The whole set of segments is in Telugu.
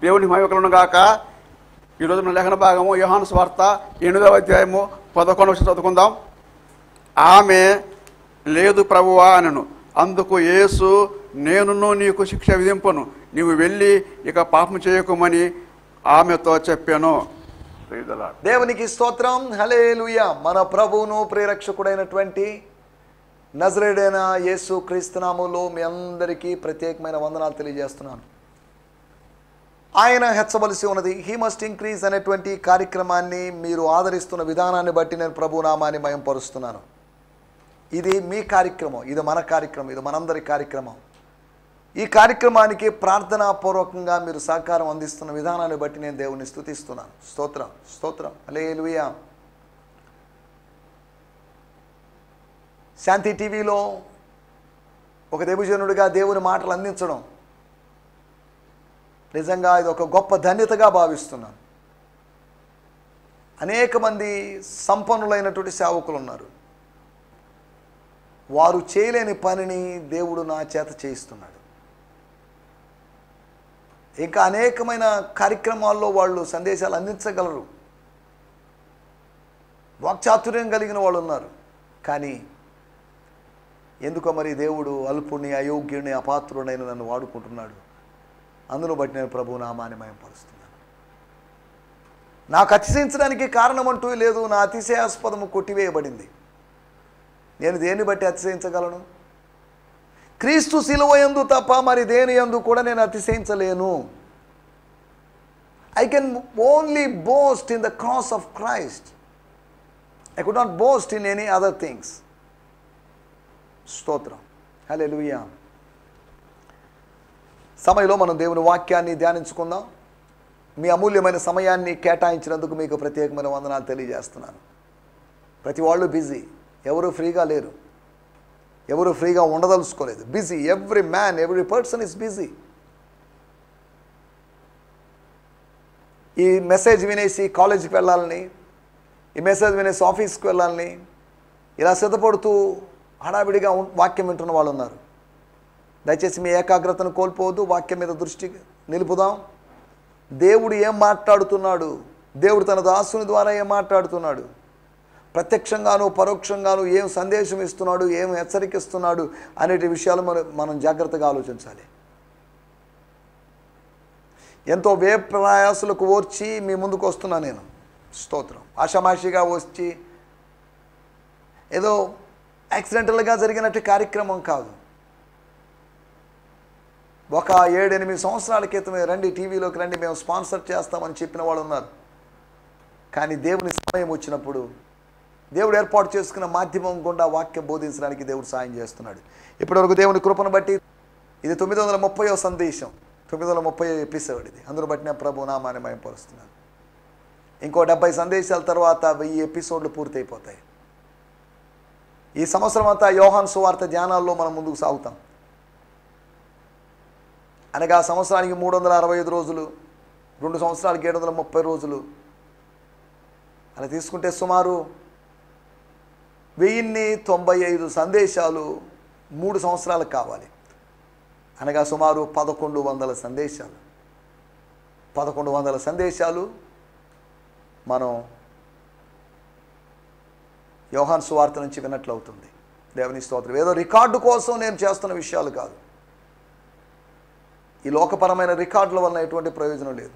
దేవుని మహిమ కలుగును గాక. ఈరోజు మన లేఖన భాగము యోహాను సువార్త 8వ అధ్యాయము 11వ వచనం చదువుకుందాం. ఆమె లేదు ప్రభువా అనెను. అందుకు యేసు, నేనును నీకు శిక్ష విధింపను, నీవు వెళ్ళి ఇక పాపం చేయకుమని ఆమెతో చెప్పాను. దేవునికి స్తోత్రం. హల్లెలూయా. మన ప్రభువును ప్రియరక్షకుడైనటువంటి నజరేయుడైన యేసు క్రీస్తు నామములో మీ అందరికీ ప్రత్యేకమైన వందనాలు తెలియజేస్తున్నాను. ఆయన హెచ్చవలసి ఉన్నది, హీ మస్ట్ ఇంక్రీజ్ అనేటువంటి కార్యక్రమాన్ని మీరు ఆదరిస్తున్న విధానాన్ని బట్టి నేను ప్రభు నామాన్ని మహిమపరుస్తున్నాను. ఇది మీ కార్యక్రమం, ఇది మన కార్యక్రమం, ఇది మనందరి కార్యక్రమం. ఈ కార్యక్రమానికి ప్రార్థనాపూర్వకంగా మీరు సహకారం అందిస్తున్న విధానాన్ని బట్టి నేను దేవుని స్తుతిస్తున్నాను. స్తోత్రం, స్తోత్రం. హల్లెలూయా. శాంతి టీవీలో ఒక దైవజనుడిగా దేవుని మాటలు అందించడం నిజంగా ఇది ఒక గొప్ప ధన్యతగా భావిస్తున్నాను. అనేక మంది సంపన్నులైనటువంటి సేవకులు ఉన్నారు. వారు చేయలేని పనిని దేవుడు నా చేత చేయిస్తున్నాడు. ఇంకా అనేకమైన కార్యక్రమాల్లో వాళ్ళు సందేశాలు అందించగలరు, వాక్చాతుర్యం కలిగిన వాళ్ళు ఉన్నారు. కానీ ఎందుకో మరి దేవుడు అల్పుణ్ణి, అయోగ్యుడిని, అపాత్రుడైన నన్ను వాడుకుంటున్నాడు. అందును బట్టి నేను ప్రభు నామాన్ని మహిమపరుస్తున్నాను. నాకు అతిశయించడానికి కారణం అంటూ లేదు. నా అతిశయాస్పదము కొట్టివేయబడింది. నేను దేన్ని బట్టి అతిశయించగలను? క్రీస్తు శిలువ యందు తప్ప మరి దేని యందు కూడా నేను అతిశయించలేను. I can only boast in the cross of Christ. I could not boast in any other things. స్తోత్రం. హల్లెలూయా. సమయంలో మనం దేవుని వాక్యాన్ని ధ్యానించుకుందాం. మీ అమూల్యమైన సమయాన్ని కేటాయించినందుకు మీకు ప్రత్యేకమైన వందనాలు తెలియజేస్తున్నాను. ప్రతి వాళ్ళు బిజీ, ఎవరు ఫ్రీగా లేరు, ఎవరు ఫ్రీగా ఉండదలుచుకోలేదు. Busy, every man, every person is busy. ఈ మెసేజ్ వినేసి కాలేజీకి వెళ్ళాలని, ఈ మెసేజ్ వినేసి ఆఫీస్కి వెళ్ళాలని ఇలా సిద్ధపడుతూ హడావిడిగా వాక్యం వింటున్న వాళ్ళు ఉన్నారు. దయచేసి మీ ఏకాగ్రతను కోల్పోవద్దు. వాక్యం మీద దృష్టి నిలుపుదాం. దేవుడు ఏం మాట్లాడుతున్నాడు, దేవుడు తన దాసుని ద్వారా ఏం మాట్లాడుతున్నాడు, ప్రత్యక్షంగాను పరోక్షంగాను ఏం సందేశం ఇస్తున్నాడు, ఏం హెచ్చరికిస్తున్నాడు అనేటి విషయాలు మనం జాగ్రత్తగా ఆలోచించాలి. ఎంతో వ్యయప్రయాసలకు ఓర్చి మీ ముందుకు వస్తున్నా నేను. స్తోత్రం. ఆషామాషిగా వచ్చి ఏదో యాక్సిడెంటల్గా జరిగినట్టు కార్యక్రమం కాదు. ఒక 7-8 సంవత్సరాల క్రితమే రండి, టీవీలోకి రండి, మేము స్పాన్సర్ చేస్తామని చెప్పిన వాళ్ళు ఉన్నారు. కానీ దేవుని సమయం వచ్చినప్పుడు దేవుడు ఏర్పాటు చేసుకున్న మాధ్యమం గుండా వాక్యం బోధించడానికి దేవుడు సాయం చేస్తున్నాడు. ఇప్పటివరకు దేవుని కృపను బట్టి ఇది 930వ సందేశం, 930వ ఎపిసోడ్ ఇది. అందులో బట్టి నేను ప్రభు నామాన్ని మహిమపరుస్తున్నాను. ఇంకో 70 సందేశాల తర్వాత 1000 ఎపిసోడ్లు పూర్తయిపోతాయి. ఈ సంవత్సరం అంతా యోహాను సువార్త ధ్యానాల్లో మనం ముందుకు సాగుతాం. అనగా సంవత్సరానికి 365 రోజులు, 2 సంవత్సరాలకి 730 రోజులు అలా తీసుకుంటే సుమారు 1095 సందేశాలు 3 సంవత్సరాలకు కావాలి. అనగా సుమారు 1100 సందేశాలు. 1100 సందేశాలు మనం యోహాను సువార్త నుంచి విన్నట్లు అవుతుంది. దేవుని స్తోత్రం. ఏదో రికార్డు కోసం నేను చేస్తున్న విషయాలు కాదు. ఈ లోకపరమైన రికార్డుల వలన ఎటువంటి ప్రయోజనం లేదు.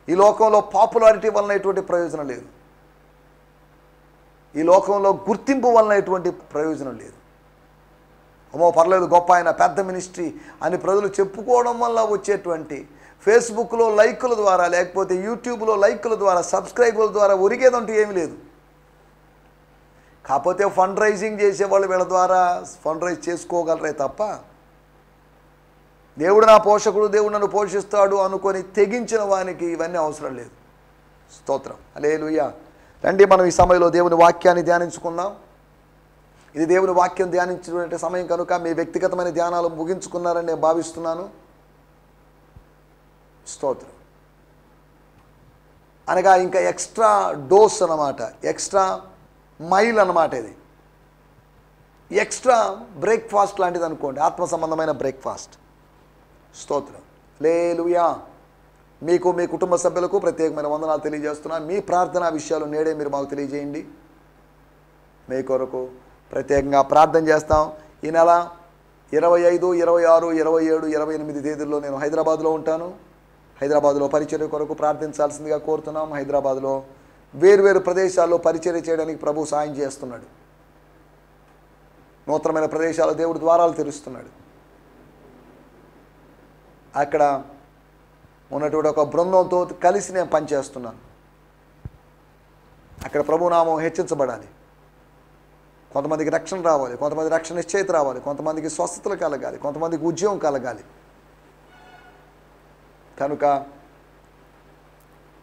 ఈ లోకంలో పాపులారిటీ వలన ఎటువంటి ప్రయోజనం లేదు. ఈ లోకంలో గుర్తింపు వలన ఎటువంటి ప్రయోజనం లేదు. అమ్మో పర్లేదు, గొప్ప ఆయన, పెద్ద మినిస్ట్రీ అని ప్రజలు చెప్పుకోవడం వల్ల వచ్చేటువంటి ఫేస్బుక్లో లైకుల ద్వారా, లేకపోతే యూట్యూబ్లో లైకుల ద్వారా, సబ్స్క్రైబుల ద్వారా ఒరిగేదంటూ ఏమీ లేదు. కాకపోతే ఫండ్ రైజింగ్ చేసేవాళ్ళు వీళ్ళ ద్వారా ఫండ్ రైజ్ చేసుకోగలరే తప్ప దేవుడు నా పోషకుడు, దేవుడు నన్ను పోషిస్తాడు అనుకొని తెగించిన వానికి ఇవన్నీ అవసరం లేదు. స్తోత్రం. హల్లెలూయా. రండి మనం ఈ సమయంలో దేవుని వాక్యాన్ని ధ్యానించుకుందాం. ఇది దేవుని వాక్యం ధ్యానించుకునే సమయం కనుక మీ వ్యక్తిగతమైన ధ్యానాలు ముగించుకున్నారని నేను భావిస్తున్నాను. స్తోత్రం. అనగా ఇంకా ఎక్స్ట్రా డోస్ అన్నమాట, ఎక్స్ట్రా మైల్ అన్నమాట. ఇది ఎక్స్ట్రా బ్రేక్ఫాస్ట్ లాంటిది అనుకోండి, ఆత్మ సంబంధమైన బ్రేక్ఫాస్ట్. స్తోత్రం. హల్లెలూయా. మీకు మీ కుటుంబ సభ్యులకు ప్రత్యేకమైన వందనాలు తెలియజేస్తున్నాను. మీ ప్రార్థనా విషయాలు నేడే మీరు మాకు తెలియజేయండి. మీ కొరకు ప్రత్యేకంగా ప్రార్థన చేస్తాం. ఈ నెల 25, 26, 27, 28 తేదీల్లో నేను హైదరాబాద్లో ఉంటాను. హైదరాబాద్లో పరిచర్య కొరకు ప్రార్థించాల్సిందిగా కోరుతున్నాం. హైదరాబాద్లో వేరువేరు ప్రదేశాల్లో పరిచర్య చేయడానికి ప్రభు సాయం చేస్తున్నాడు. నూతనమైన ప్రదేశాల దేవుడు ద్వారాలు తెరుస్తున్నాడు. అక్కడ ఉన్నటువంటి ఒక బృందంతో కలిసి నేను పనిచేస్తున్నాను. అక్కడ ప్రభునామం హెచ్చించబడాలి. కొంతమందికి రక్షణ రావాలి, కొంతమంది రక్షణ నిశ్చయిత రావాలి, కొంతమందికి స్వస్థతలు కలగాలి, కొంతమందికి ఉద్యోగం కలగాలి. కనుక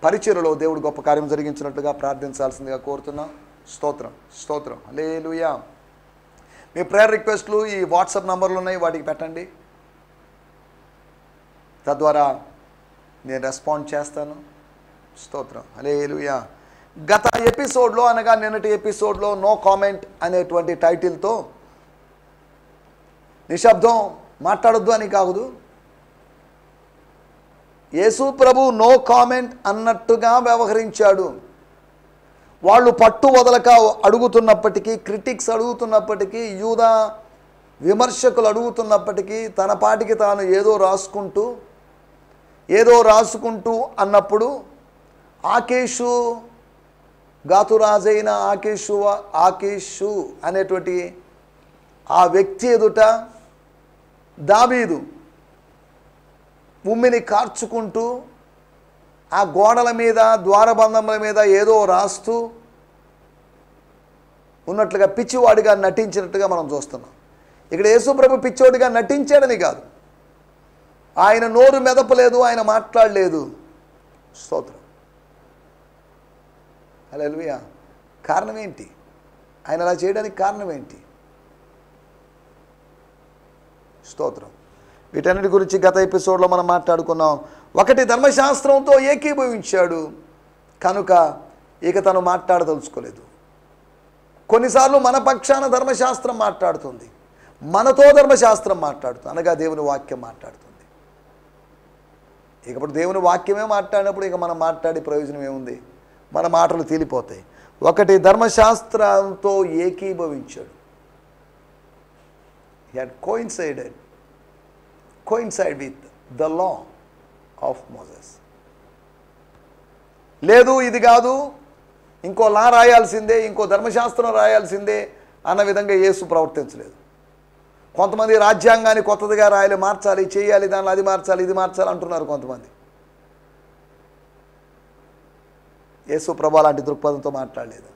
పరిచర్యలో దేవుడు గొప్ప కార్యం జరిగించినట్లుగా ప్రార్థించాల్సిందిగా కోరుతున్నాం. స్తోత్రం, స్తోత్రం, హల్లెలూయా. మీ ప్రేయర్ రిక్వెస్ట్లు ఈ వాట్సాప్ నంబర్లు ఉన్నాయి, వాటికి పెట్టండి. తద్వారా నేను రెస్పాండ్ చేస్తాను. స్తోత్రం, హల్లెలూయా. గత ఎపిసోడ్లో అనగా నిన్నటి ఎపిసోడ్లో నో కామెంట్ అనేటువంటి టైటిల్తో నిశ్శబ్దం మాట్లాడొద్దు అని కాదు, యేసు ప్రభు నో కామెంట్ అన్నట్టుగా వ్యవహరించాడు. వాళ్ళు పట్టు వదలక అడుగుతున్నప్పటికీ, క్రిటిక్స్ అడుగుతున్నప్పటికీ, యూదా విమర్శకులు అడుగుతున్నప్పటికీ తన పాటికి తాను ఏదో రాసుకుంటూ అన్నప్పుడు ఆకేషు, గాతురాజైన ఆకేషు అనేటువంటి ఆ వ్యక్తి ఎదుట దావీదు ఉమ్మిని కార్చుకుంటూ ఆ గోడల మీద, ద్వారబంధముల మీద ఏదో రాస్తూ ఉన్నట్లుగా పిచ్చివాడిగా నటించినట్టుగా మనం చూస్తున్నాం. ఇక్కడ యేసుప్రభు పిచ్చోడిగా నటించాడని కాదు, ఆయన నోరు మెదపలేదు, ఆయన మాట్లాడలేదు. స్తోత్రం, హల్లెలూయా. కారణం ఏంటి? ఆయన అలా చేయడానికి కారణం ఏంటి? స్తోత్రం. వీటన్నిటి గురించి గత ఎపిసోడ్లో మనం మాట్లాడుకున్నాం. ఒకటి, ధర్మశాస్త్రంతో ఏకీభవించాడు కనుక ఇక తను మాట్లాడదలుచుకోలేదు. కొన్నిసార్లు మన పక్షాన ధర్మశాస్త్రం మాట్లాడుతుంది, మనతో ధర్మశాస్త్రం మాట్లాడుతుంది, అనగా దేవుని వాక్యం మాట్లాడుతుంది. ఇకప్పుడు దేవుని వాక్యమే మాట్లాడినప్పుడు ఇక మనం మాట్లాడే ప్రయోజనం ఏముంది? మన మాటలు తేలిపోతాయి. ఒకటి, ధర్మశాస్త్రంతో ఏకీభవించాడు. He had coincided with the law of Moses. లేదు, ఇది కాదు, ఇంకో లా రాయాల్సిందే, ఇంకో ధర్మశాస్త్రం రాయాల్సిందే అన్న విధంగా యేసు ప్రవర్తించలేదు. కొంతమంది రాజ్యాంగాన్ని కొత్తదిగా రాయాలి, మార్చాలి, చేయాలి, దానిలో అది మార్చాలి, ఇది మార్చాలి అంటున్నారు కొంతమంది. యేసు ప్రభు అలాంటి దృక్పథంతో మాట్లాడలేదు.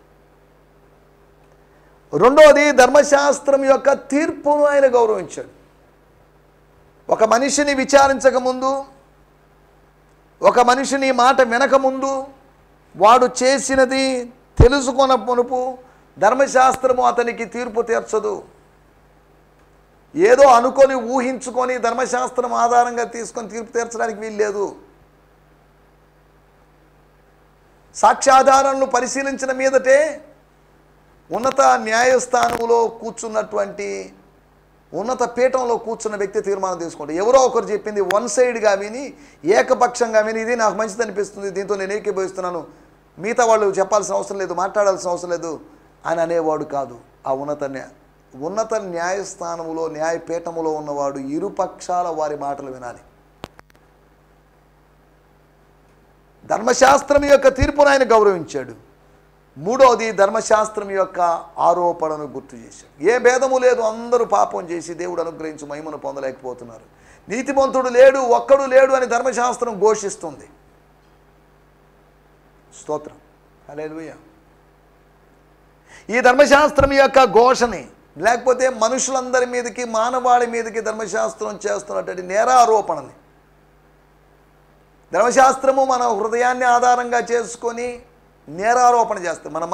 రెండోది, ధర్మశాస్త్రం యొక్క తీర్పును ఆయన గౌరవించాడు. ఒక మనిషిని విచారించకముందు, ఒక మనిషిని మాట వినకముందు, వాడు చేసినది తెలుసుకొన మునుపు ధర్మశాస్త్రము అతనికి తీర్పు తీర్చదు. ఏదో అనుకొని ఊహించుకొని ధర్మశాస్త్రం ఆధారంగా తీసుకొని తీర్పు తీర్చడానికి వీల్లేదు. సాక్ష్యాధారాలను పరిశీలించిన మీదటే ఉన్నత న్యాయస్థానంలో కూర్చున్నటువంటి, ఉన్నత పీఠంలో కూర్చున్న వ్యక్తి తీర్మానం తీసుకుంటాడు. ఎవరో ఒకరు చెప్పింది వన్ సైడ్గా విని, ఏకపక్షంగా విని, ఇది నాకు మంచిది అనిపిస్తుంది, దీంతో నేను ఏకీభవిస్తున్నాను, మిగతా వాళ్ళు చెప్పాల్సిన అవసరం లేదు, మాట్లాడాల్సిన అవసరం లేదు అని అనేవాడు కాదు. ఆ ఉన్నత న్యాయస్థానములో, న్యాయపీఠములో ఉన్నవాడు ఇరుపక్షాల వారి మాటలు వినాలి. ధర్మశాస్త్రం యొక్క తీర్పును ఆయన గౌరవించాడు. మూడవది, ధర్మశాస్త్రం యొక్క ఆరోపణను గుర్తు చేశాడు. ఏ భేదము లేదు, అందరూ పాపం చేసి దేవుడు అనుగ్రహించి మహిమను పొందలేకపోతున్నారు, నీతిమంతుడు లేడు, ఒక్కడు లేడు అని ధర్మశాస్త్రం ఘోషిస్తుంది. స్తోత్రం, హల్లెలూయా. ఈ ధర్మశాస్త్రం యొక్క ఘోషని, లేకపోతే మనుషులందరి మీదకి, మానవాళి మీదకి ధర్మశాస్త్రం చేస్తున్నటువంటి నేరారోపణని, ధర్మశాస్త్రము మన హృదయాన్ని ఆధారంగా చేసుకొని నేరారోపణ చేస్తుంది. మన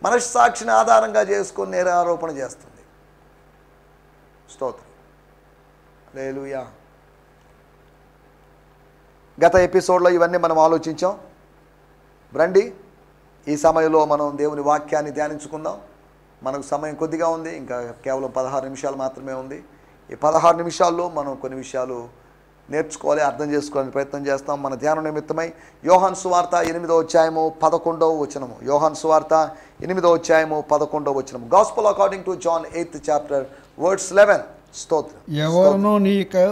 మనస్సాక్షిని ఆధారంగా చేసుకొని నేరారోపణ చేస్తుంది. స్తోత్రం, హల్లెలూయా. గత ఎపిసోడ్లో ఇవన్నీ మనం ఆలోచించాం. రండి, ఈ సమయంలో మనం దేవుని వాక్యాన్ని ధ్యానించుకుందాం. మనకు సమయం కొద్దిగా ఉంది, ఇంకా కేవలం 16 నిమిషాలు మాత్రమే ఉంది. ఈ 16 నిమిషాల్లో మనం కొన్ని విషయాలు నేర్చుకోవాలి, అర్థం చేసుకోవాలని ప్రయత్నం చేస్తాం. మన ధ్యానం నిమిత్తమై యోహాను సువార్త 8వ అధ్యాయము 11వ వచనము. యోహాను సువార్త 8వ అధ్యాయము 11వ వచనము. Gospel according to John 8th chapter verse 11. స్తోత్రం. ఎవరునూ నీకు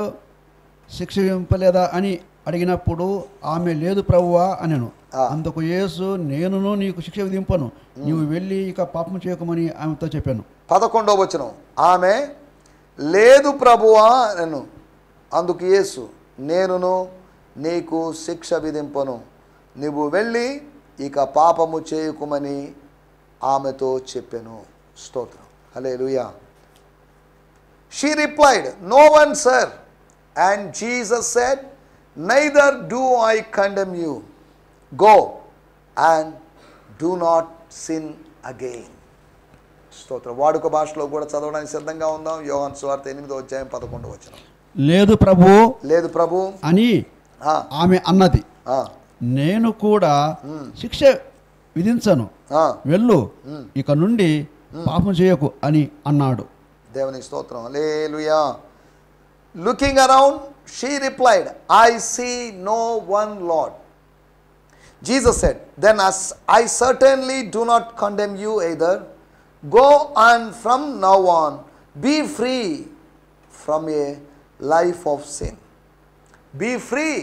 శిక్ష విధింపలేదా అని అడిగినప్పుడు ఆమె లేదు ప్రభువా అనెను. అందుకు యేసు నేనును నీకు శిక్ష విధింపను, నీవు వెళ్ళి ఇక పాపం చేయకమని ఆమెతో చెప్పాను. 11వ వచనం. ఆమె లేదు ప్రభువా అనెను. అందుకు యేసు నేనును నీకు శిక్ష విధింపను, నీవు వెళ్ళి ఇక పాపము చేయకుమని ఆమెతో చెప్పెను. స్తోత్రం. హల్లెలూయా. She replied, "No one, sir." And Jesus said, "Neither do I condemn you. Go and do not sin again." స్తోత్రం. వాడుక భాషలో కూడా చదవడానికి సిద్ధంగా ఉందాం. యోహాను సువార్త 8వ అధ్యాయం 11వ వచనం. లేదు ప్రభు, లేదు ప్రభు అని ఆమె అన్నది. నేను కూడా శిక్ష విధించను, వెళ్ళు, ఇక నుండి పాపం చేయకు అని అన్నాడు. దేవునికి స్తోత్రం. హల్లెలూయా. Looking around, she replied, "I see no one, Lord." Jesus said, "Then as I certainly do not condemn you either. Go and from now on be free from a life of sin." Be free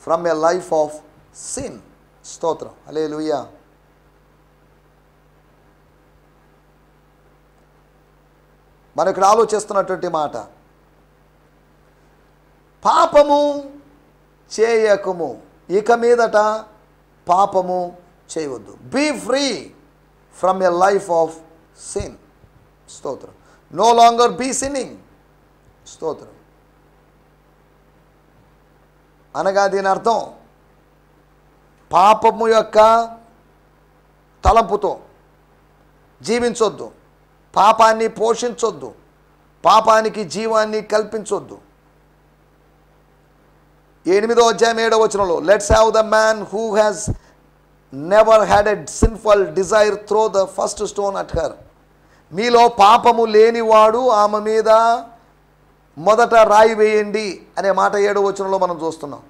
from a life of sin. స్తోత్రం. హల్లెలూయా. మనం ఇక్కడ ఆలోచిస్తున్నటువంటి మాట, పాపము చేయకము, ఇక మీదట పాపము చేయవద్దు. Be free from a life of sin. స్తోత్రం. No longer be sinning. స్తోత్రం. అనగా దీని అర్థం పాపము యొక్క తలంపుతో జీవించొద్దు, పాపాన్ని పోషించొద్దు, పాపానికి జీవాన్ని కల్పించొద్దు. 8వ అధ్యాయం 7వ వచనంలో, "Let's have the man who has never had a sinful desire throw the first stone at her." మీలో పాపము లేనివాడు ఆమె మీద మొదట రాయి వేయండి అనే మాట 7వ వచనంలో మనం చూస్తున్నాం.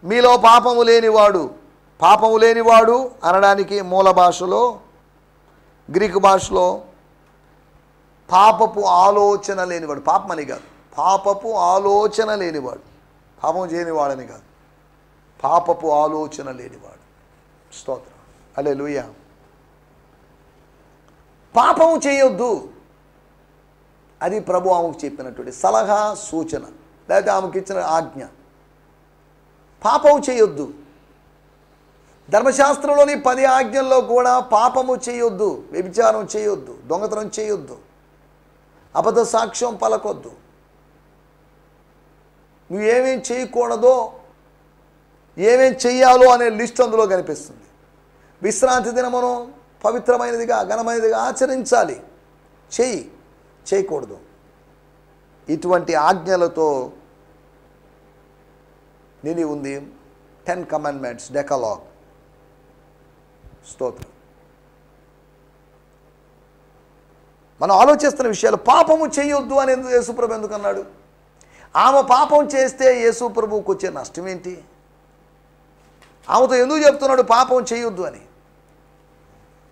మీలో పాపము లేనివాడు, పాపము లేనివాడు అనడానికి మూల భాషలో, గ్రీకు భాషలో పాపపు ఆలోచన లేనివాడు. పాపమని కాదు, పాపపు ఆలోచన లేనివాడు. పాపం చేయనివాడని కాదు, పాపపు ఆలోచన లేనివాడు. స్తోత్రం. హల్లెలూయా. పాపము చేయొద్దు, అది ప్రభు ఆమెకు చెప్పినటువంటి సలహా, సూచన, లేకపోతే ఆమెకు ఇచ్చిన ఆజ్ఞ. పాపము చేయొద్దు. ధర్మశాస్త్రంలోని 10 ఆజ్ఞల్లో కూడా పాపము చేయొద్దు, వ్యభిచారం చేయొద్దు, దొంగతనం చేయొద్దు, అబద్ధ సాక్ష్యం పలకొద్దు. నువ్వు ఏమేం చేయకూడదో, ఏమేం చెయ్యాలో అనే లిస్ట్ అందులో కనిపిస్తుంది. విశ్రాంతి దినమును పవిత్రమైనదిగా, ఘనమైనదిగా ఆచరించాలి. చేయకూడదు. ఇటువంటి ఆజ్ఞలతో నిండి ఉంది 10 commandments, డెకలాగ్. స్తోత్రం. మనం ఆలోచిస్తున్న విషయాలు, పాపము చేయొద్దు అని యేసుప్రభు ఎందుకు అన్నాడు? ఆమె పాపం చేస్తే యేసుప్రభువుకు వచ్చే నష్టం ఏంటి? ఆమెతో ఎందుకు చెప్తున్నాడు పాపం చేయొద్దు అని?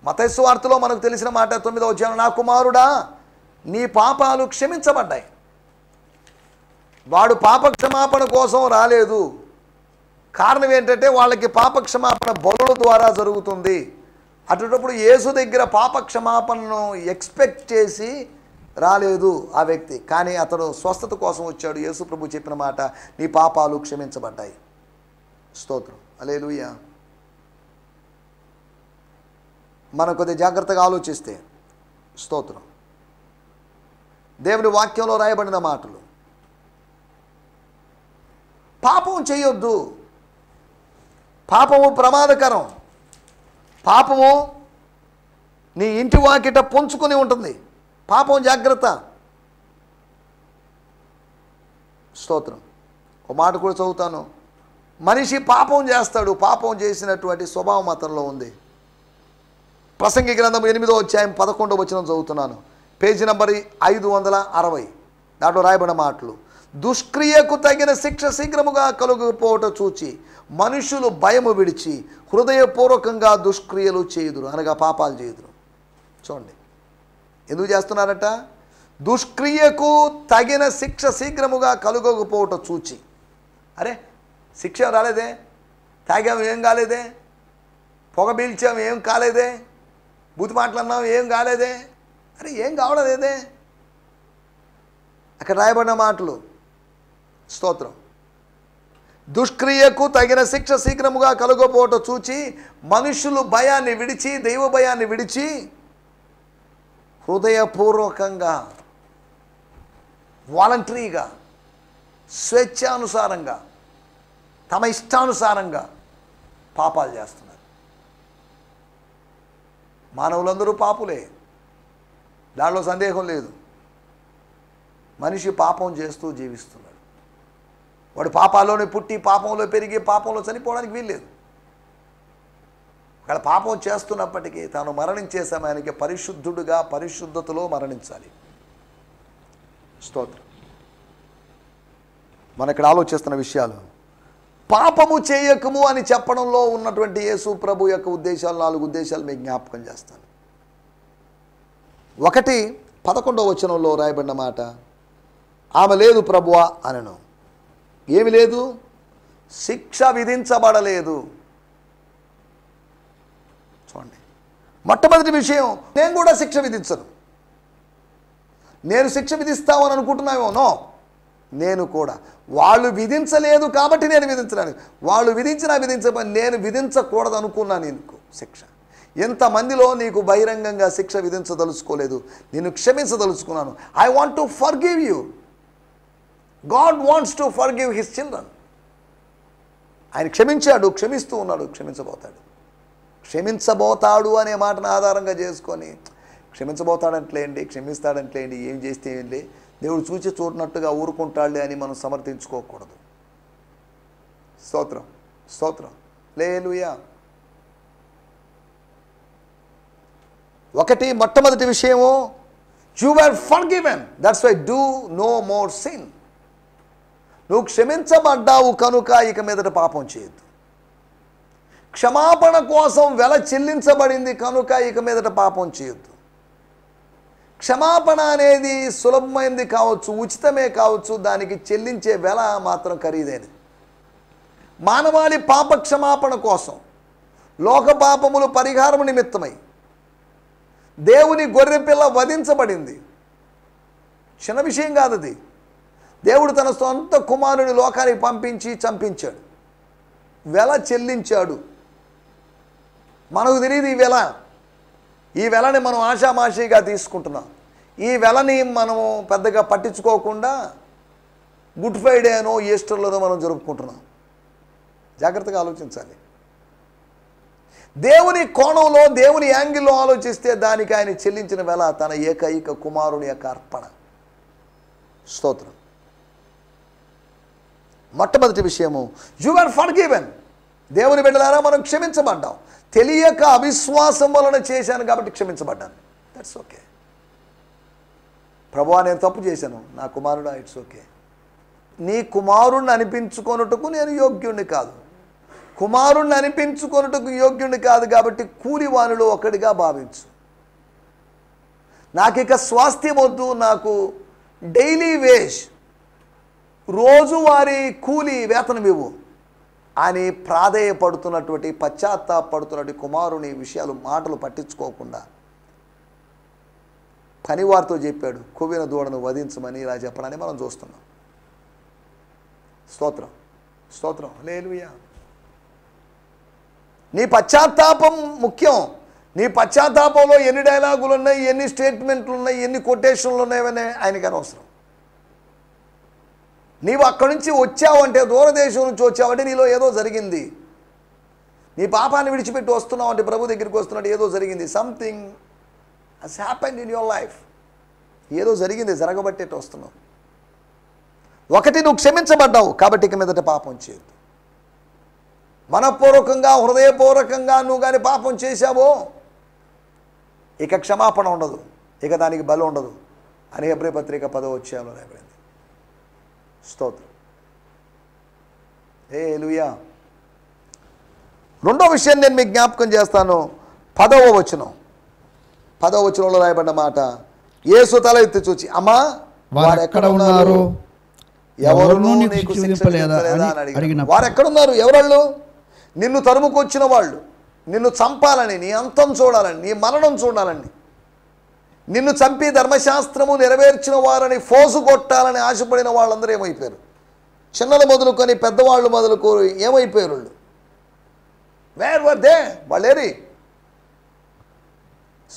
మత్తయి సువార్తలో మనకు తెలిసిన మాట 9వ అధ్యాయం, "నా కుమారుడా, నీ పాపాలు క్షమించబడ్డాయి." వాడు పాప క్షమాపణ కోసం రాలేదు. కారణం ఏంటంటే వాళ్ళకి పాప క్షమాపణ బలుల ద్వారా జరుగుతుంది. అటువంటిప్పుడు యేసు దగ్గర పాప క్షమాపణను ఎక్స్పెక్ట్ చేసి రాలేదు ఆ వ్యక్తి. కానీ అతడు స్వస్థత కోసం వచ్చాడు. యేసు ప్రభు చెప్పిన మాట, "నీ పాపాలు క్షమించబడ్డాయి." స్తోత్రం. హల్లెలూయా. మనం కొద్దిగా జాగ్రత్తగా ఆలోచిస్తే, స్తోత్రం, దేవుని వాక్యంలో రాయబడిన మాటలు, పాపం చేయొద్దు, పాపము ప్రమాదకరం, పాపము నీ ఇంటి వాకిట పొంచుకొని ఉంటుంది, పాపం జాగ్రత్త. స్తోత్రం. ఒక మాట కూడా చదువుతాను. మనిషి పాపం చేస్తాడు, పాపం చేసినటువంటి స్వభావం అతనిలో ఉంది. ప్రసంగి గ్రంథం 8వ అధ్యాయం 11వ వచనం చదువుతున్నాను. Page number 560. దాంట్లో రాయబడిన మాటలు, దుష్క్రియకు తగిన శిక్ష శీఘ్రముగా కలుగుపోవట చూచి మనుషులు భయము విడిచి హృదయపూర్వకంగా దుష్క్రియలు చేయుదురు, అనగా పాపాలు చేయుదురు. చూడండి ఎందుకు చేస్తున్నారట? దుష్క్రియకు తగిన శిక్ష శీఘ్రముగా కలుగకపోవట చూచి. అరే శిక్ష రాలేదే, తాగాము ఏం కాలేదే, పొగ పీల్చాము ఏం కాలేదే, బూతు మాటలన్నాము ఏం కాలేదే, అరే ఏం కావడలేదే. అక్కడ రాయబడిన మాటలు. స్తోత్రం. దుష్క్రియకు తగిన శిక్ష శీఘ్రముగా కలుగపోవట చూచి మనుషులు భయాన్ని విడిచి, దైవ భయాన్ని విడిచి హృదయపూర్వకంగా, వాలంటరీగా, స్వేచ్ఛానుసారంగా, తమ ఇష్టానుసారంగా పాపాలు చేస్తున్నారు. మానవులందరూ పాపులే, దానిలో సందేహం లేదు. మనిషి పాపం చేస్తూ జీవిస్తున్నాడు. వాడు పాపాల్లోనే పుట్టి పాపంలో పెరిగి పాపంలో చనిపోవడానికి వీల్లేదు. అక్కడ పాపం చేస్తున్నప్పటికీ తాను మరణించే సమయానికి పరిశుద్ధుడుగా పరిశుద్ధతలో మరణించాలి. స్తోత్రం. మన ఇక్కడ ఆలోచిస్తున్న విషయాలు, పాపము చేయకము అని చెప్పడంలో ఉన్నటువంటి యేసు ప్రభు యొక్క ఉద్దేశాలు, 4 ఉద్దేశాలు మీకు జ్ఞాపకం చేస్తాను. 1 11వ వచనంలో రాయబడిన మాట, ఆమె లేదు ప్రభువా అనెను. ఏమి లేదు? శిక్ష విధించబడలేదు. చూడండి, మొట్టమొదటి విషయం, నేను కూడా శిక్ష విధించను. నేను శిక్ష విధిస్తామని అనుకుంటున్నామో? నో, నేను కూడా. వాళ్ళు విధించలేదు కాబట్టి నేను విధించడానికి, వాళ్ళు విధించినా విధించబడి నేను విధించకూడదు అనుకున్నాను. నీకు శిక్ష ఎంతమందిలో నీకు బహిరంగంగా శిక్ష విధించదలుచుకోలేదు, నేను క్షమించదలుచుకున్నాను. I want to forgive you. God wants to forgive his children. ఆయన క్షమించాడు, క్షమిస్తూ ఉన్నాడు, క్షమించబోతాడు. క్షమించబోతాడు అనే మాటను ఆధారంగా చేసుకొని క్షమించబోతాడంట్లేండి, క్షమిస్తాడంట్లేండి, ఏం చేస్తే ఏంటి, దేవుడు చూచి చూడనట్టుగా ఊరుకుంటాడులే అని మనం సమర్థించుకోకూడదు. స్తోత్రం, స్తోత్రం, హల్లెలూయా. 1 మొట్టమొదటి విషయము, you are forgiven, that's why do no more sin. నువ్వు క్షమించబడ్డావు కనుక ఇక మీదట పాపం చేయొద్దు. క్షమాపణ కోసం వెల చెల్లించబడింది కనుక ఇక మీదట పాపం చేయొద్దు. క్షమాపణ అనేది సులభమైనది కావచ్చు, ఉచితమే కావచ్చు, దానికి చెల్లించే వెల మాత్రం ఖరీదైనది. మానవాళి పాప క్షమాపణ కోసం, లోక పాపములు పరిహారము నిమిత్తమై దేవుని గొర్రెపిల్ల వధించబడింది. చిన్న విషయం కాదు అది. దేవుడు తన సొంత కుమారుని లోకానికి పంపించి చంపించాడు, వెల చెల్లించాడు. మనకు తెలియదు ఈ వెల. ఈ వెలని మనం ఆషామాషిగా తీసుకుంటున్నాం. ఈ వెలని మనము పెద్దగా పట్టించుకోకుండా గుడ్ ఫ్రైడేనో ఈస్టర్లోనో మనం జరుపుకుంటున్నాం. జాగ్రత్తగా ఆలోచించాలి. దేవుని కోణంలో, దేవుని యాంగిల్లో ఆలోచిస్తే దానికి ఆయన చెల్లించిన వెల తన ఏకైక కుమారుని యొక్క అర్పణ. స్తోత్రం. మొట్టమొదటి విషయము, యు ఆర్ ఫర్గివెన్. దేవుని బిడ్డలారా, మనం క్షమించబడ్డాం. తెలియక అవిశ్వాసం వలన చేశాను కాబట్టి క్షమించబడ్డాను. That's okay. ప్రభువా నేను తప్పు చేశాను, నా కుమారుడా, ఇట్స్ ఓకే. నీ కుమారుణ్ణి అనిపించుకొనుటకు నేను యోగ్యుణ్ణి కాదు. కుమారుణ్ణి అనిపించుకొనుటకు యోగ్యుణ్ణి కాదు కాబట్టి కూలివానిలో ఒకడిగా భావించు. నాకిక స్వాస్థ్యం వద్దు, నాకు డైలీ వేజ్, రోజువారీ కూలి వేతనం ఇవ్వు అని ప్రాధేయపడుతున్నటువంటి, పశ్చాత్తాపడుతున్నటువంటి కుమారుని విషయాలు, మాటలు పట్టించుకోకుండా పనివారితో చెప్పాడు, కొవ్విన దూడను వధించమని ఇలా చెప్పడాన్ని మనం చూస్తున్నాం. స్తోత్రం, స్తోత్రం, హల్లెలూయా. నీ పశ్చాత్తాపం ముఖ్యం. నీ పశ్చాత్తాపంలో ఎన్ని డైలాగులు ఉన్నాయి, ఎన్ని స్టేట్మెంట్లు ఉన్నాయి, ఎన్ని కొటేషన్లు ఉన్నాయని ఆయనకి అనవసరం. నీవు అక్కడి నుంచి వచ్చావంటే, దూరదేశం నుంచి వచ్చావంటే నీలో ఏదో జరిగింది. నీ పాపాన్ని విడిచిపెట్టి వస్తున్నావు అంటే, ప్రభు దగ్గరికి వస్తున్నట్టు ఏదో జరిగింది. Something has happened in your life. ఏదో జరిగింది, జరగబట్టేట్టు వస్తున్నావు. 1 నువ్వు క్షమించబడ్డావు కాబట్టి ఇక మీదట పాపం చేయొద్దు. మనపూర్వకంగా, హృదయపూర్వకంగా నువ్వు కానీ పాపం చేశావో ఇక క్షమాపణ ఉండదు, ఇక దానికి బలం ఉండదు అని హెబ్రీ పత్రిక 10వ అధ్యాయంలో రాయబడింది. స్తోత్రం. హల్లెలూయా. రెండో విషయం నేను మీకు జ్ఞాపకం చేస్తాను. 10వ వచనం. 10వ వచనంలో రాయబడిన మాట, యేసు తల ఎత్తి చూచి, అమ్మా వారు ఎక్కడ ఉన్నారు, ఎవరునూ నీకు శిక్ష విధింపలేదా అని అడిగిన. వారు ఎక్కడున్నారు? ఎవరు? నిన్ను తరుముకొచ్చిన వాళ్ళు, నిన్ను చంపాలని, నీ అంతం చూడాలని, నీ మరణం చూడాలని, నిన్ను చంపి ధర్మశాస్త్రము నెరవేర్చిన వారని ఫోజు కొట్టాలని ఆశపడిన వాళ్ళందరూ ఏమైపోయారు? చిన్నలు మొదలుకొని పెద్దవాళ్ళు మొదలుకొని ఏమైపోయారు? వాళ్ళు వేర్ వర్ దే? వాళ్ళేరి?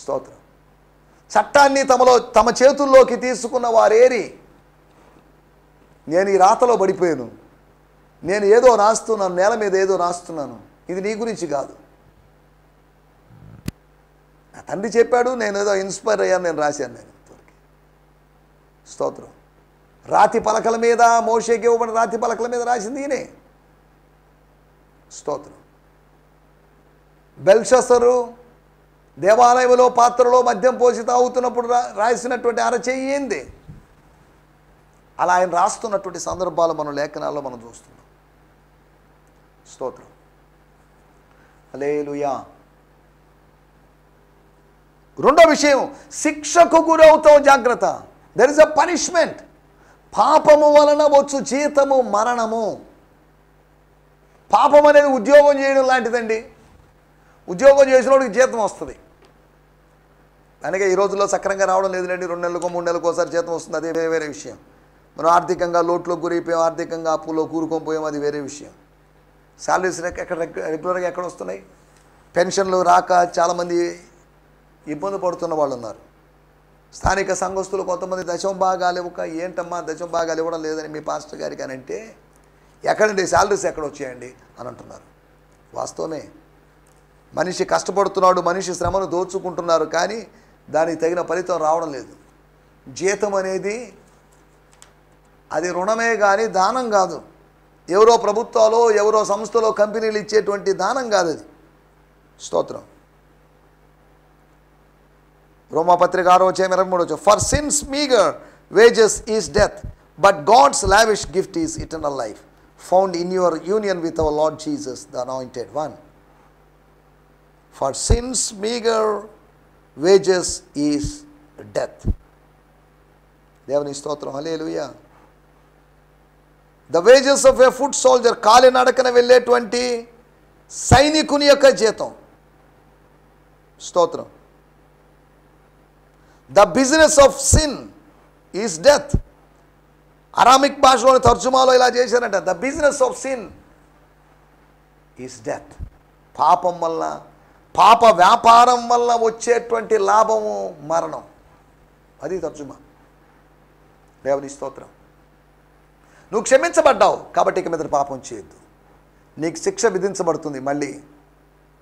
స్తోత్రం. చట్టాన్ని తమ చేతుల్లోకి తీసుకున్న వారేరి? నేను ఈ రాతలో పడిపోయాను, నేను ఏదో రాస్తున్నాను, నేల మీద ఏదో రాస్తున్నాను, ఇది నీ గురించి కాదు, నా తండ్రి చెప్పాడు, నేను ఏదో ఇన్స్పైర్ అయ్యాను, నేను రాశాను. నేను స్తోత్రం. రాతి పలకల మీద, మోషేకి ఇవ్వబడిన రాతి పలకల మీద రాసింది ఈయనే. స్తోత్రం. బెల్షస్సరు దేవాలయంలో పాత్రలో మద్యం పోసి తాగుతున్నప్పుడు రాసినటువంటి అరచేయి ఏంది? అలా ఆయన రాస్తున్నటువంటి సందర్భాలు మనం లేఖనాల్లో మనం చూస్తున్నాం. స్తోత్రం. హల్లెలూయా. రెండో విషయం, శిక్షకు గురవుతావు, జాగ్రత్త. There is a punishment. పాపము వలన వచ్చు జీతము మరణము. పాపం అనేది ఉద్యోగం చేయడం లాంటిదండి. ఉద్యోగం చేసినోడికి జీతం వస్తుంది. అందుకే ఈ రోజుల్లో సక్రంగా రావడం లేదులేండి, 2 నెలలకో 3 నెలలకు ఒకసారి జీతం వస్తుంది, అదే వేరే విషయం. మనం ఆర్థికంగా లోట్లోకి గురైపోయాం, ఆర్థికంగా అప్పులో కూరుకొని పోయాం, అది వేరే విషయం. శాలరీస్ రెగ్యులర్గా ఎక్కడ వస్తున్నాయి? పెన్షన్లు రాక చాలామంది ఇబ్బంది పడుతున్న వాళ్ళు ఉన్నారు. స్థానిక సంఘస్థులు కొంతమంది దశమ భాగాలు ఇవ్వక, ఏంటమ్మా దశమ భాగాలు ఇవ్వడం లేదని మీ పాస్టర్ గారికి అని అంటే, ఎక్కడండి శాలరీస్ ఎక్కడ వచ్చాయండి అని అంటున్నారు. వాస్తవమే, మనిషి కష్టపడుతున్నాడు, మనిషి శ్రమను దోచుకుంటున్నారు, కానీ దానికి తగిన ఫలితం రావడం లేదు. జీతం అనేది అది రుణమే కానీ దానం కాదు. ఎవరో ప్రభుత్వాలో, ఎవరో సంస్థలో, కంపెనీలు ఇచ్చేటువంటి దానం కాదు అది. స్తోత్రం. రోమాపత్రిక 6:23, for sins meagre wages is death, but God's lavish gift is eternal life found in your union with our Lord Jesus the anointed one. For sins meagre wages is death. దేవుని స్తోత్రం. Hallelujah. The wages of a foot soldier, కాలినడకన వెళ్ళేటువంటి సైనికుని యొక్క జీతం. స్తోత్రం. The business of sin is death. Aramaic భాషలోని తర్జుమాలో ఇలా చేశారంట, the business of sin is death. పాపం వల్ల, పాప వ్యాపారం వల్ల వచ్చేటువంటి లాభము మరణం. అది తర్జుమా. దేవుని స్తోత్రం. నువ్వు క్షమించబడ్డావు కాబట్టి ఇక మీద పాపం చేయొద్దు. నీకు శిక్ష విధించబడుతుంది. మళ్ళీ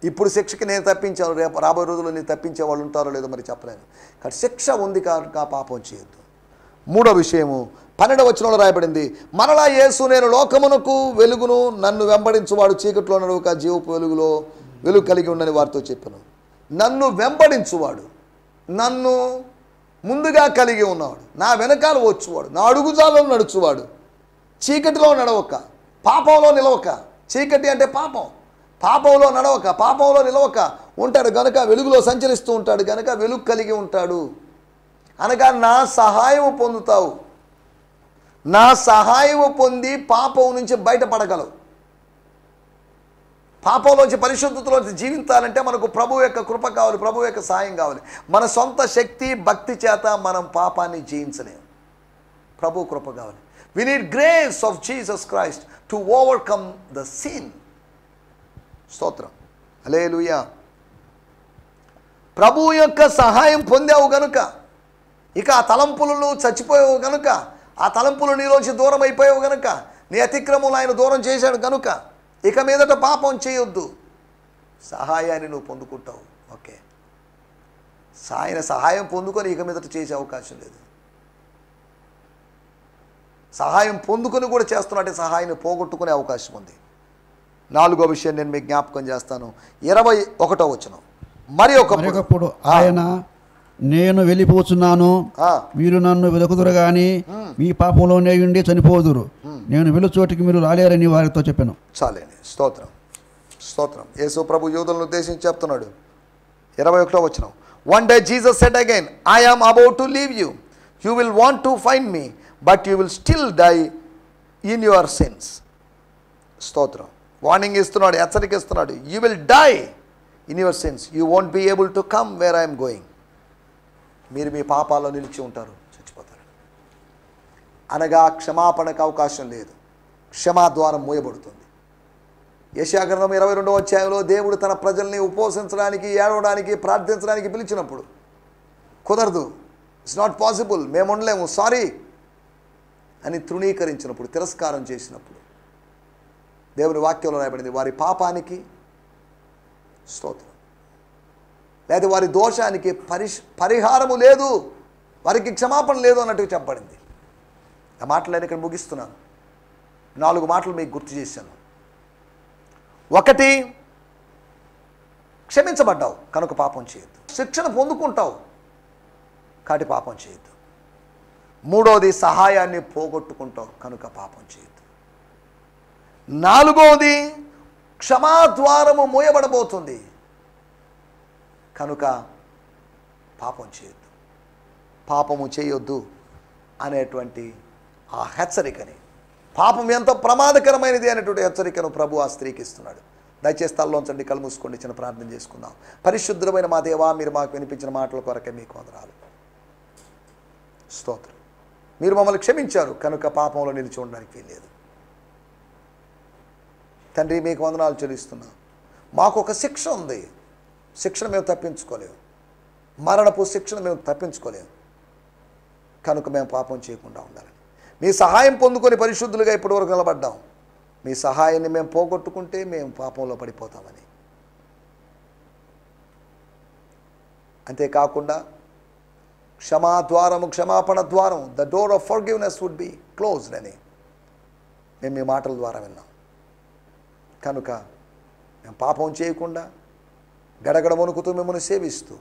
ఇప్పుడు శిక్షకి నేను తప్పించాను, రేపు రాబోయే రోజుల్లో నేను తప్పించే వాళ్ళు ఉంటారో లేదో మరి చెప్పలేను. కానీ శిక్ష ఉంది కనుక పాపం చేయొద్దు. మూడో విషయము 12వ వచనంలో రాయబడింది, మరలా యేసు నేను లోకమునకు వెలుగును, నన్ను వెంబడించువాడు చీకట్లో నడువక జీవపు వెలుగులో వెలుగు కలిగి ఉండని వారితో చెప్పాను. నన్ను వెంబడించువాడు, నన్ను ముందుగా కలిగి ఉన్నవాడు, నా వెనకాల వచ్చువాడు, నా అడుగుజాలలో నడుచువాడు, చీకటిలో నడవక, పాపంలో నిలవక. చీకటి అంటే పాపం. పాపంలో నడవక, పాపంలో నిలవక ఉంటాడు గనుక, వెలుగులో సంచరిస్తూ ఉంటాడు గనుక వెలుగు కలిగి ఉంటాడు. అనగా నా సహాయము పొందుతావు. నా సహాయము పొంది పాపం నుంచి బయటపడగలవు. పాపంలోంచి పరిశుద్ధతలోంచి జీవించాలంటే మనకు ప్రభు యొక్క కృప కావాలి, ప్రభు యొక్క సహాయం కావాలి. మన సొంత శక్తి భక్తి చేత మనం పాపాన్ని జయించలేము. ప్రభు కృప కావాలి. We need grace of Jesus Christ to overcome the sin. స్తోత్రం. హల్లెలూయా. ప్రభు యొక్క సహాయం పొందావు గనుక, ఇక ఆ తలంపులను చచ్చిపోయావు గనుక, ఆ తలంపులు నీలోంచి దూరం అయిపోయావు గనుక, నీ అతిక్రమములు ఆయన దూరం చేశాడు గనుక ఇక మీదట పాపం చేయొద్దు. సహాయాన్ని నువ్వు పొందుకుంటావు. ఓకే, ఆయన సహాయం పొందుకొని ఇక మీదట చేసే అవకాశం లేదు. సహాయం పొందుకొని కూడా చేస్తున్నట్టే సహాయాన్ని పోగొట్టుకునే అవకాశం ఉంది. 4వ విషయం నేను మీకు జ్ఞాపకం చేస్తాను. 21వ వచనం. మరి ఒకప్పుడు ఆయన నేను వెళ్ళిపోతున్నాను, మీరు నన్ను వెతుకుదురు గాని మీ పాపంలోనే ఉండి చనిపోదురు. నేను వెళ్ళు చోటికి మీరు రాలేరని వారితో చెప్పాను. చాలండి. స్తోత్రం, స్తోత్రం. యేసు ప్రభు యూదులను ఉద్దేశించి చెప్తున్నాడు. 21వ వచనం. One day Jesus said again, I am about to leave you. You will want to find me, but you will still die in your sins. స్తోత్రం. వార్నింగ్ ఇస్తున్నాడు, హెచ్చరిక ఇస్తున్నాడు. You will die in your sins. You won't be able to come where I am going. మీరు మీ పాపాల్లో నిలిచి ఉంటారు, చచ్చిపోతారు. అనగా క్షమాపణకు అవకాశం లేదు. క్షమాద్వారం మూయబడుతుంది. యెషయా గ్రంథం 22వ అధ్యాయంలో దేవుడు తన ప్రజల్ని ఉపవసించడానికి, ఏడవడానికి, ప్రార్థించడానికి పిలిచినప్పుడు కుదరదు, ఇట్స్ నాట్ పాసిబుల్, మేము ఉండలేము, సారీ అని తృణీకరించినప్పుడు, తిరస్కారం చేసినప్పుడు దేవుని వాక్యంలో రాయబడింది, వారి పాపానికి స్తోత్రం, లేదా వారి దోషానికి పరిహారము లేదు, వారికి క్షమాపణ లేదు అన్నట్టు చెప్పబడింది. ఆ మాటలు నేను ఇక్కడ ముగిస్తున్నాను. 4 మాటలు మీకు గుర్తు చేశాను. 1, క్షమించబడ్డావు కనుక పాపం చేయొద్దు. శిక్షణ పొందుకుంటావు కాటి పాపం చేయొద్దు. 3వది, సహాయాన్ని పోగొట్టుకుంటావు కనుక పాపం చేయొద్దు. 4వది, క్షమాద్వారము మూయబడబోతుంది కనుక పాపం చేయొద్దు. పాపము చేయొద్దు అనేటువంటి ఆ హెచ్చరికని, పాపం ఎంత ప్రమాదకరమైనది అనేటువంటి హెచ్చరికను ప్రభు ఆ స్త్రీకి ఇస్తున్నాడు. దయచేసి తలలోంచండి, కళ్ళు మూసుకోండి, చిన్న ప్రార్థన చేసుకుందాం. పరిశుద్ధమైన మా దేవా, మీరు మాకు వినిపించిన మాటల కొరకే మీకు వందనాలు, స్తోత్రం. మీరు మమ్మల్ని క్షమించారు కనుక పాపంలో నిలిచి ఉండడానికి వీల్లేదు. తండ్రి, మీకు వందనాలు చెల్లిస్తున్నాం. మాకు ఒక శిక్ష ఉంది, శిక్షణ మేము తప్పించుకోలేము, మరణపు శిక్షణ మేము తప్పించుకోలేము కనుక మేము పాపం చేయకుండా ఉండాలి. మీ సహాయం పొందుకొని పరిశుద్ధులుగా ఇప్పటివరకు నిలబడ్డాం. మీ సహాయాన్ని మేము పోగొట్టుకుంటే మేము పాపంలో పడిపోతామని. అంతేకాకుండా క్షమాద్వారము, క్షమాపణ ద్వారం, the door of forgiveness would be closed అని మేము మీ మాటల ద్వారా విన్నాం. కనుక మేము పాపం చేయకుండా గడగడ వణుకుతూ మిమ్మల్ని సేవిస్తూ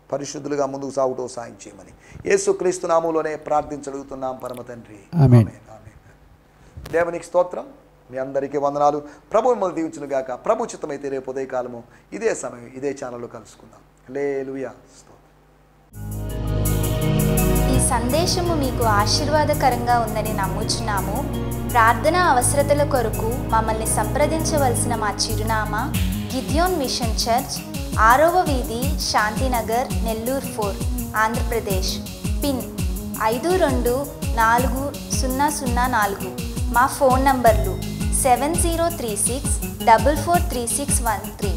పరిశుద్ధులుగా ముందుకు సాగుతూ సాయం చేయమని యేసుక్రీస్తు నామములోనే ప్రార్థించగలుగుతున్నాం పరమ తండ్రి, ఆమేన్. దేవునికి స్తోత్రం. మీ అందరికీ వందనాలు. ప్రభు మిమ్మల్ని దీవించును గాక. ప్రభు చిత్తమైతే రేపు ఉదయకాలము ఇదే సమయం ఇదే ఛానల్లో కలుసుకుందాం. హల్లెలూయా. ఈ సందేశము మీకు ఆశీర్వాదకరంగా ఉందని నమ్ముచున్నాము. ప్రార్థన అవసరతల కొరకు మమ్మల్ని సంప్రదించవలసిన మా చిరునామా గిద్యోన్ మిషన్ చర్చ్, 6వ వీధి, శాంతినగర్, నెల్లూరు 4, ఆంధ్రప్రదేశ్. పిన్ 524004. మా ఫోన్ నంబర్లు 7036443613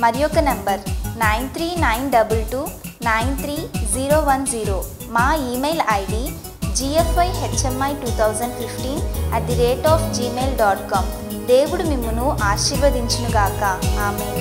మరి ఒక నంబర్ 9392293010. మా ఈమెయిల్ ఐడి gfihmi2015@gmail.com. దేవుడు మిమ్మును ఆశీర్వదించునుగాక. ఆమేన్.